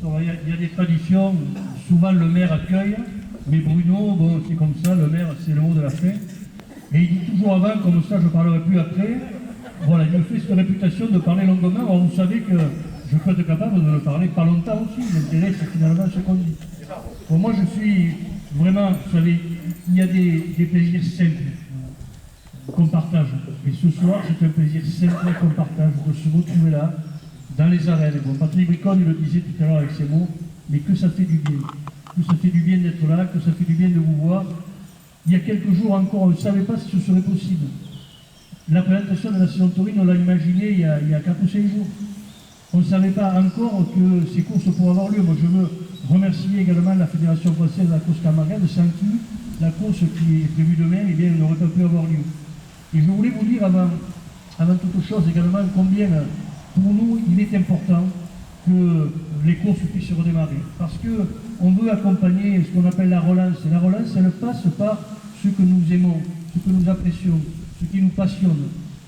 Il y a des traditions, souvent le maire accueille, mais Bruno, bon, c'est comme ça, le maire, c'est le mot de la fin. Et il dit toujours avant, comme ça, je ne parlerai plus après. Voilà, il me fait cette réputation de parler longuement. Alors vous savez que je peux être capable de le parler pas longtemps aussi. L'intérêt, c'est finalement ce qu'on dit. Bon, moi, je suis vraiment, vous savez, il y a des plaisirs simples qu'on partage. Et ce soir, c'est un plaisir simple qu'on partage, de se retrouver là, dans les arènes. Bon, Patrick Bricon, il le disait tout à l'heure avec ses mots, mais que ça fait du bien. Que ça fait du bien d'être là, que ça fait du bien de vous voir. Il y a quelques jours encore, on ne savait pas si ce serait possible. La présentation de la saison taurine, on l'a imaginé il y a 4 ou 5 jours. On ne savait pas encore que ces courses pourraient avoir lieu. Moi, je veux remercier également la Fédération française de la course camarade, sans qui la course qui est prévue demain, eh bien, n'aurait pas pu avoir lieu. Et je voulais vous dire avant toute chose également combien pour nous il est important que les courses puissent redémarrer. Parce qu'on veut accompagner ce qu'on appelle la relance. Et la relance, elle passe par ce que nous aimons, ce que nous apprécions, ce qui nous passionne.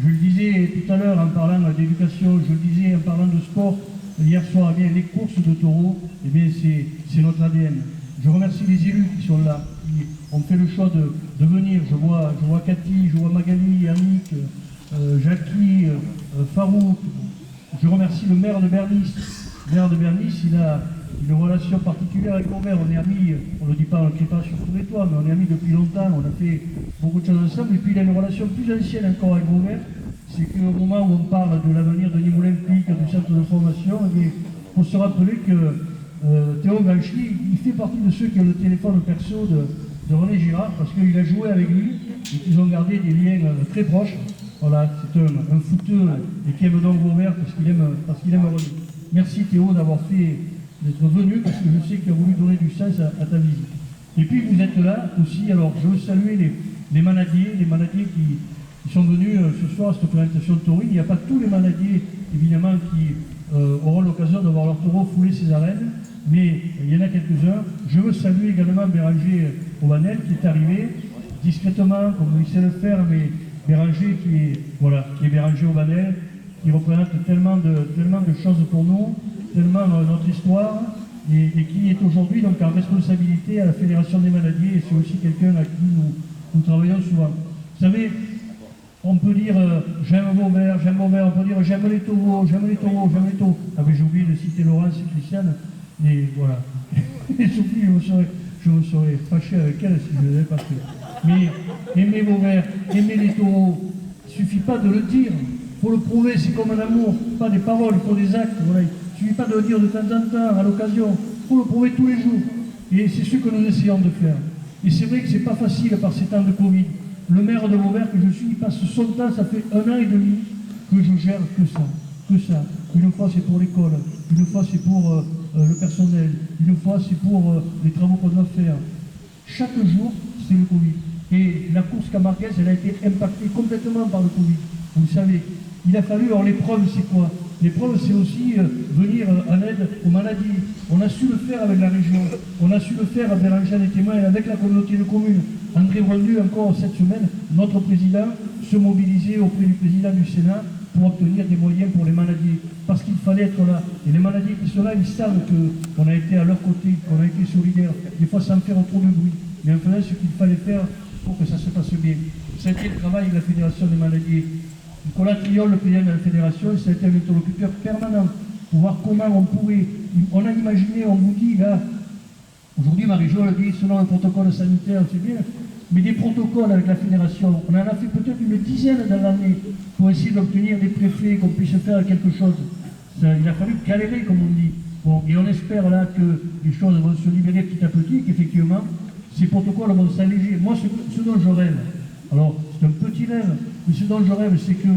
Je le disais tout à l'heure en parlant d'éducation, je le disais en parlant de sport, hier soir, eh bien, les courses de taureaux, eh bien, c'est notre ADN. Je remercie les élus qui sont là, qui ont fait le choix de venir. Je vois Cathy, je vois Magali, Annick, Jackie, Farouk. Je remercie le maire de Bernis. Le maire de Bernis, il a une relation particulière avec Robert. On est amis, on ne le dit pas, on ne le crie pas sur tous les toits, mais on est amis depuis longtemps, on a fait beaucoup de choses ensemble. Et puis il a une relation plus ancienne encore avec Robert. C'est qu'au moment où on parle de l'avenir de niveau olympique, du centre de formation, il faut se rappeler que Théo Ganchi, il fait partie de ceux qui ont le téléphone perso de René Girard, parce qu'il a joué avec lui et qu'ils ont gardé des liens très proches. Voilà, c'est un footeux et qui aime donc Robert parce qu'il aime René. Merci Théo d'être venu, parce que je sais qu'il a voulu donner du sens à ta visite. Et puis vous êtes là aussi, alors je veux saluer les manadiers qui sont venus ce soir à cette présentation de taurine. Il n'y a pas tous les manadiers, évidemment, qui auront l'occasion de voir leur taureau fouler ses arènes, mais il y en a quelques-uns. Je veux saluer également Béranger Ovanel qui est arrivé discrètement, comme il sait le faire, mais Béranger qui est Béranger Ovanel, qui représente tellement de choses pour nous, tellement notre histoire, et qui est aujourd'hui donc en responsabilité à la Fédération des Manadiers, et c'est aussi quelqu'un à qui nous travaillons souvent. Vous savez, on peut dire j'aime Vauvert, on peut dire j'aime les taureaux. Ah mais j'ai oublié de citer Laurence et Christiane, mais voilà. Et Sophie, je me serais fâché avec elle si je ne l'avais pas fait. Mais aimer Vauvert, aimer les taureaux, il ne suffit pas de le dire, il faut le prouver, c'est comme un amour, pas des paroles, il faut des actes. Voilà. Il ne suffit pas de le dire de temps en temps, à l'occasion, il faut le prouver tous les jours. Et c'est ce que nous essayons de faire. Et c'est vrai que ce n'est pas facile par ces temps de Covid. Le maire de Vauvert que je suis, il passe son temps, ça fait 1 an et demi que je gère que ça. Une fois c'est pour l'école, une fois c'est pour le personnel, une fois c'est pour les travaux qu'on doit faire. Chaque jour, c'est le Covid. Et la course camarguaise, elle a été impactée complètement par le Covid. Vous le savez, il a fallu, alors l'épreuve c'est quoi? L'épreuve c'est aussi venir en aide aux maladies. On a su le faire avec la région, on a su le faire avec Béranger des témoins et avec la communauté de communes. André Rondu, encore cette semaine, notre président, se mobilisait auprès du président du Sénat pour obtenir des moyens pour les maladies. Parce qu'il fallait être là. Et les maladies qui sont là, ils savent qu'on a été à leur côté, qu'on a été solidaires, des fois sans faire trop de bruit. Mais en faisant ce qu'il fallait faire pour que ça se passe bien. Ça a été le travail de la Fédération des maladies. Nicolas Triol, le président de la Fédération, ça a été un interlocuteur permanent pour voir comment on pouvait. On a imaginé, on vous dit, là, aujourd'hui Marie-Jo le dit, selon un protocole sanitaire, c'est bien, mais des protocoles avec la Fédération, on en a fait peut-être une dizaine dans l'année pour essayer d'obtenir des préfets, qu'on puisse faire quelque chose. Il a fallu galérer, comme on dit. Bon, et on espère là que les choses vont se libérer petit à petit, qu'effectivement, ces protocoles vont s'alléger. Moi, ce dont je rêve, alors c'est un petit rêve, mais ce dont je rêve, c'est que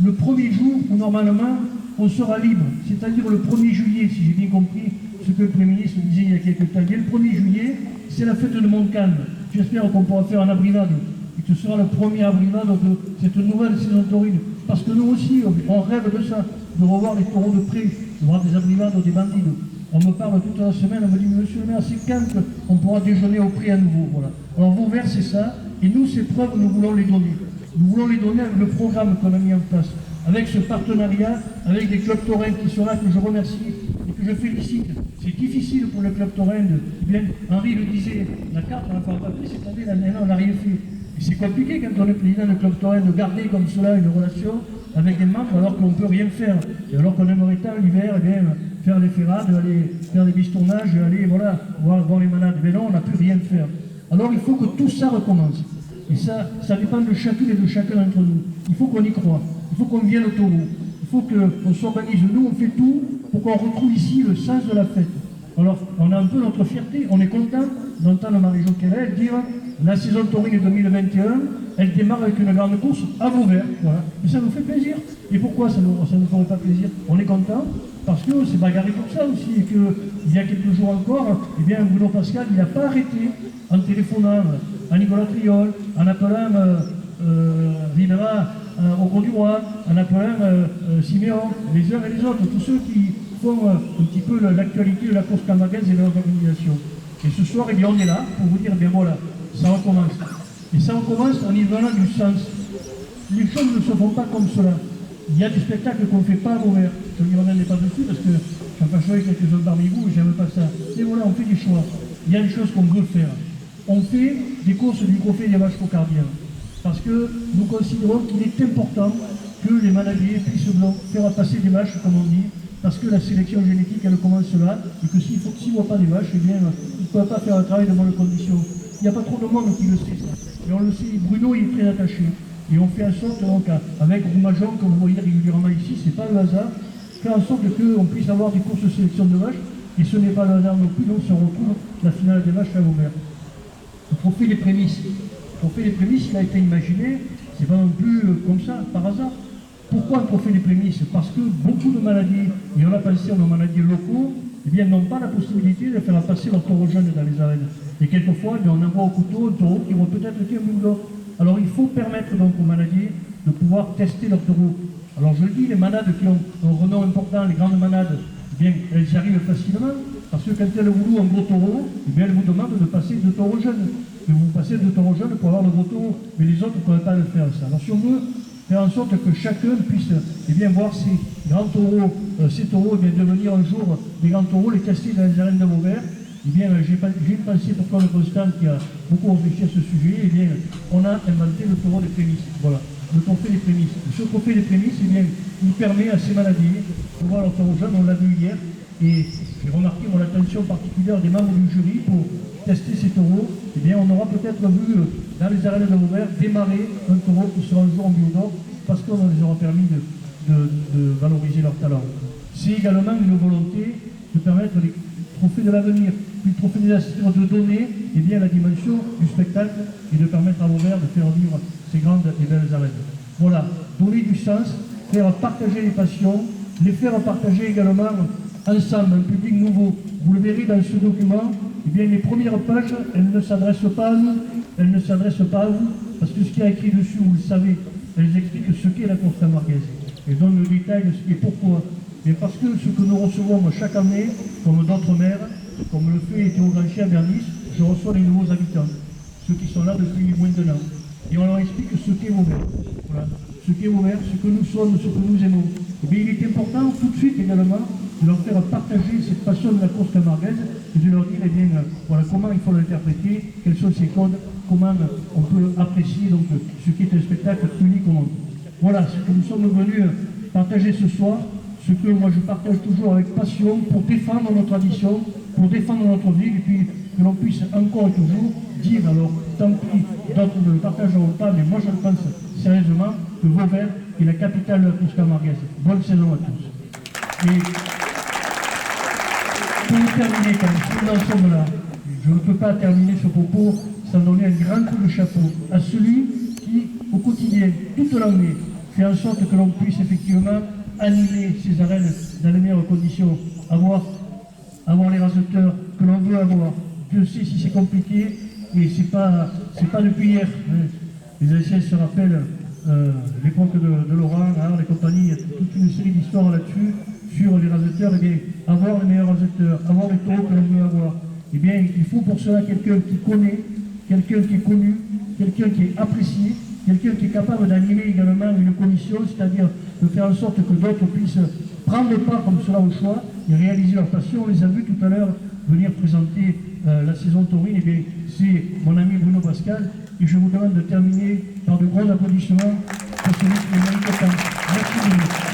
le premier jour où normalement on sera libre, c'est-à-dire le 1er juillet, si j'ai bien compris ce que le Premier ministre disait il y a quelques temps. Et le 1er juillet, c'est la fête de Montcalm. J'espère qu'on pourra faire un abrinade, et que ce sera le premier abrinade de cette nouvelle saison taurine. Parce que nous aussi, on rêve de ça, de revoir les taureaux de près, de voir des abrinades, des bandits. On me parle toute la semaine, on me dit, monsieur le maire, c'est quand on pourra déjeuner au prix à nouveau. Voilà. Alors Vauvert, c'est ça, et nous, ces preuves, nous voulons les donner. Nous voulons les donner avec le programme qu'on a mis en place, avec ce partenariat, avec des clubs taurins qui sont là, que je remercie, et que que je félicite. C'est difficile pour le club taurin de... Bien, Henri le disait, la carte, on l'a pas pris cette année, on n'a rien fait. Et c'est compliqué quand on est président du club taurin de garder comme cela une relation avec des membres alors qu'on ne peut rien faire. Et alors qu'on aimerait tant l'hiver, eh bien, faire des ferrades, aller faire des bistournages, aller voilà, voir les malades. Mais non, on n'a pu rien faire. Alors il faut que tout ça recommence. Et ça dépend de chacune et de chacun d'entre nous. Il faut qu'on y croie. Il faut qu'on vienne au taureau. Il faut qu'on s'organise. Nous, on fait tout pour qu'on retrouve ici le sens de la fête. Alors, on a un peu notre fierté. On est content d'entendre Marie-Jo Quérel dire la saison taurine 2021, elle démarre avec une grande course à Vauvert. Voilà. Et ça nous fait plaisir. Et pourquoi ça ne ferait pas plaisir? On est content parce que c'est bagarré comme ça aussi. Et qu'il y a quelques jours encore, eh bien, Bruno Pascal, il n'a pas arrêté en téléphonant à Nicolas Triol, en appelant Rivera au Gros du Roi, en appelant Siméon, les uns et les autres, tous ceux qui font un petit peu l'actualité de la course camarguaise et de leur organisation. Et ce soir, eh bien, on est là pour vous dire, eh bien voilà, ça recommence. Et ça recommence en y donnant du sens. Les choses ne se font pas comme cela. Il y a des spectacles qu'on ne fait pas à Vauvert. Je n'y reviendrai pas dessus parce que je suis pas choisi quelques-uns parmi vous et j'aime pas ça. Et voilà, on fait des choix. Il y a des choses qu'on veut faire. On fait des courses du trophée des vaches cocardiens. Parce que nous considérons qu'il est important que les manadiers puissent faire passer des vaches, comme on dit, parce que la sélection génétique, elle commence là, et que s'ils ne voient pas des vaches, eh bien, ils ne peuvent pas faire un travail de bonnes conditions. Il n'y a pas trop de monde qui le sait, ça. Et on le sait, Bruno il est très attaché. Et on fait en sorte, donc, avec Roumajon, comme vous voyez régulièrement ici, c'est pas le hasard, faire en sorte qu'on puisse avoir des courses de sélection de vaches, et ce n'est pas le hasard non plus, donc on retrouve la finale des vaches à Vauvert. Le trophée des prémices. Le trophée des prémices, il a été imaginé, c'est pas non plus comme ça, par hasard. Pourquoi un trophée des prémices? Parce que beaucoup de maladies, et on a pensé à nos maladies locaux, eh bien, n'ont pas la possibilité de faire passer leur taureau jeune dans les arènes. Et quelquefois, eh bien, on envoie au couteau un taureau qui vont peut-être tuer un bulldog. Alors il faut permettre donc aux maladies de pouvoir tester leur taureau. Alors je le dis, les manades qui ont un renom important, les grandes manades, eh bien, elles y arrivent facilement, parce que quand elles vouluent un gros taureau, eh bien, elles vous demandent de passer 2 taureaux jeunes. Et vous passez 2 taureaux jeunes pour avoir le gros taureau, mais les autres ne peuvent pas le faire ça. Alors si on veut faire en sorte que chacun puisse eh bien, voir ces grands taureaux, ces taureaux eh bien, devenir un jour des grands taureaux, les tester dans les arènes de Vauvert, eh bien, j'ai pensé pour Claude Constant qui a beaucoup réfléchi à ce sujet, eh bien, on a inventé le taureau des prémices. Voilà, le trophée des prémices. Et ce trophée des prémices, eh bien, il permet à ces maladies de voir leur taureau jeune, on l'a vu hier, et j'ai remarqué l'attention particulière des membres du jury pour tester ces taureaux. Eh bien, on aura peut-être vu dans les arènes de Vauvert démarrer un taureau qui sera un jour en biodor parce qu'on les aura permis de valoriser leur talent. C'est également une volonté de permettre les trophées de l'avenir, puis le trophée des assistants de donner eh bien, la dimension du spectacle et de permettre à Vauvert de faire vivre ces grandes et belles arènes. Voilà, donner du sens, faire partager les passions, les faire partager également ensemble, un public nouveau. Vous le verrez dans ce document, eh bien, les premières pages, elles ne s'adressent pas à nous, elles ne s'adressent pas à vous, parce que ce qui est écrit dessus, vous le savez, elles expliquent ce qu'est la course camarguaise. Elles donnent le détail de ce qui est pourquoi. Mais parce que ce que nous recevons chaque année, comme d'autres maires, comme le fait Théo Granchi à Bernice, je reçois les nouveaux habitants, ceux qui sont là depuis moins d'un an. Et on leur explique ce qu'est Vauvert. Voilà. Ce qu'est Vauvert, ce que nous sommes, ce que nous aimons. Et bien, il est important tout de suite également de leur faire partager cette passion de la course camarguaise et de leur dire eh bien, voilà, comment il faut l'interpréter, quels sont ses codes, comment on peut apprécier donc, ce qui est un spectacle unique au monde. Voilà ce que nous sommes venus partager ce soir, ce que moi je partage toujours avec passion pour défendre nos traditions, pour défendre notre ville et puis que l'on puisse encore et toujours dire, alors tant pis, d'autres ne le partageront pas, mais moi je le pense sérieusement, que Vauvert est la capitale de la course camarguaise. Bonne saison à tous. Et pour terminer, quand nous en sommes là, je ne peux pas terminer ce propos sans donner un grand coup de chapeau à celui qui, au quotidien, toute l'année, fait en sorte que l'on puisse effectivement animer ces arènes dans les meilleures conditions, avoir les raseteurs que l'on veut avoir. Dieu sait si c'est compliqué, et c'est pas depuis hier. Hein. Les anciens se rappellent l'époque de Laurent, hein, les compagnies, il y a toute une série d'histoires là-dessus, sur les raseteurs, eh bien, avoir les meilleurs raseteurs, avoir les taureaux que l'on veut avoir. Eh bien, il faut pour cela quelqu'un qui connaît, quelqu'un qui est connu, quelqu'un qui est apprécié, quelqu'un qui est capable d'animer également une commission, c'est-à-dire de faire en sorte que d'autres puissent prendre part comme cela au choix et réaliser leur passion. On les a vus tout à l'heure venir présenter la saison taurine. Et bien, c'est mon ami Bruno Pascal. Et je vous demande de terminer par de gros applaudissements pour celui qui le mérite autant. Merci Bruno.